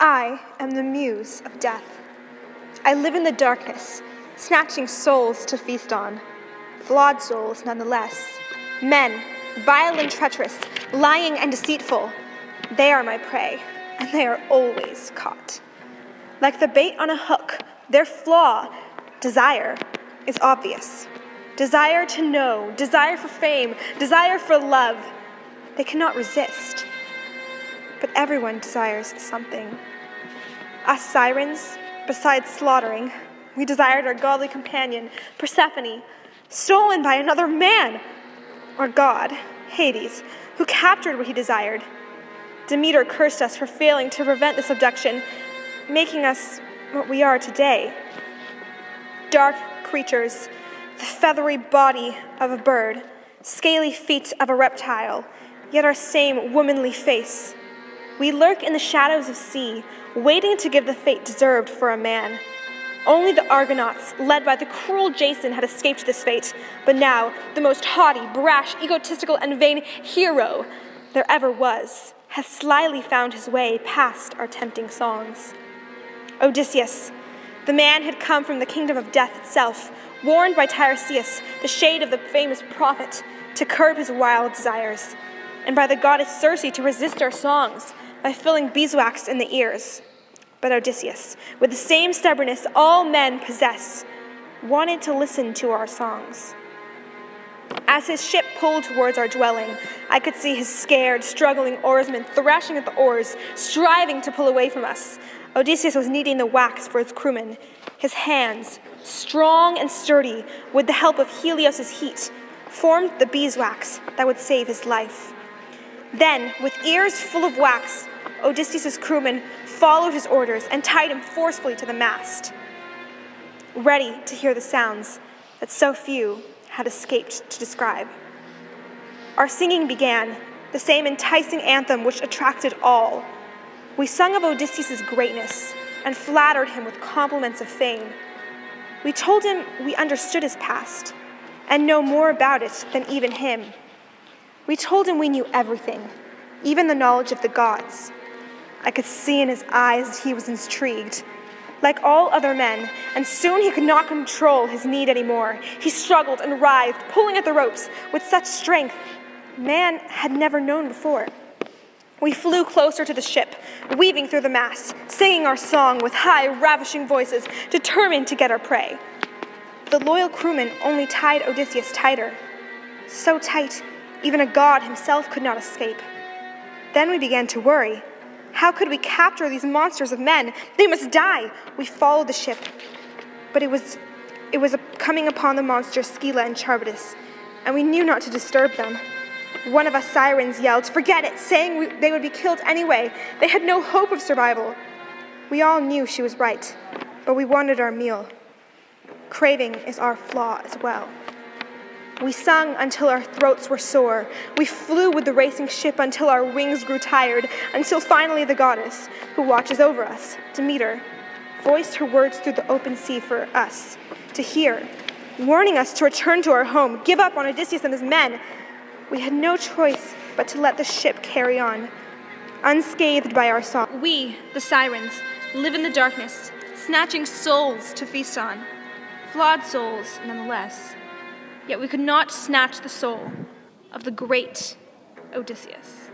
I am the Muse of Death. I live in the darkness, snatching souls to feast on. Flawed souls, nonetheless. Men, vile and treacherous, lying and deceitful. They are my prey, and they are always caught. Like the bait on a hook, their flaw, desire, is obvious. Desire to know, desire for fame, desire for love. They cannot resist. But everyone desires something. Us sirens, besides slaughtering, we desired our godly companion, Persephone, stolen by another man, or god, Hades, who captured what he desired. Demeter cursed us for failing to prevent this abduction, making us what we are today. Dark creatures, the feathery body of a bird, scaly feet of a reptile, yet our same womanly face. We lurk in the shadows of sea, waiting to give the fate deserved for a man. Only the Argonauts, led by the cruel Jason, had escaped this fate, but now the most haughty, brash, egotistical, and vain hero there ever was has slyly found his way past our tempting songs. Odysseus, the man had come from the kingdom of death itself, warned by Tiresias, the shade of the famous prophet, to curb his wild desires, and by the goddess Circe to resist our songs by filling beeswax in the ears. But Odysseus, with the same stubbornness all men possess, wanted to listen to our songs. As his ship pulled towards our dwelling, I could see his scared, struggling oarsmen thrashing at the oars, striving to pull away from us. Odysseus was kneading the wax for his crewmen. His hands, strong and sturdy, with the help of Helios's heat, formed the beeswax that would save his life. Then, with ears full of wax, Odysseus' crewmen followed his orders and tied him forcefully to the mast, ready to hear the sounds that so few had escaped to describe. Our singing began, the same enticing anthem which attracted all. We sung of Odysseus' greatness and flattered him with compliments of fame. We told him we understood his past and know more about it than even him. We told him we knew everything, even the knowledge of the gods. I could see in his eyes he was intrigued. Like all other men, and soon he could not control his need anymore. He struggled and writhed, pulling at the ropes with such strength man had never known before. We flew closer to the ship, weaving through the masts, singing our song with high, ravishing voices, determined to get our prey. The loyal crewmen only tied Odysseus tighter, so tight even a god himself could not escape. Then we began to worry. How could we capture these monsters of men? They must die. We followed the ship, but it was coming upon the monsters Scylla and Charybdis, and we knew not to disturb them. One of us sirens yelled, "Forget it," saying they would be killed anyway. They had no hope of survival. We all knew she was right, but we wanted our meal. Craving is our flaw as well. We sung until our throats were sore. We flew with the racing ship until our wings grew tired, until finally the goddess, who watches over us, Demeter, voiced her words through the open sea for us to hear, warning us to return to our home, give up on Odysseus and his men. We had no choice but to let the ship carry on, unscathed by our song. We, the sirens, live in the darkness, snatching souls to feast on. Flawed souls, nonetheless. Yet we could not snatch the soul of the great Odysseus.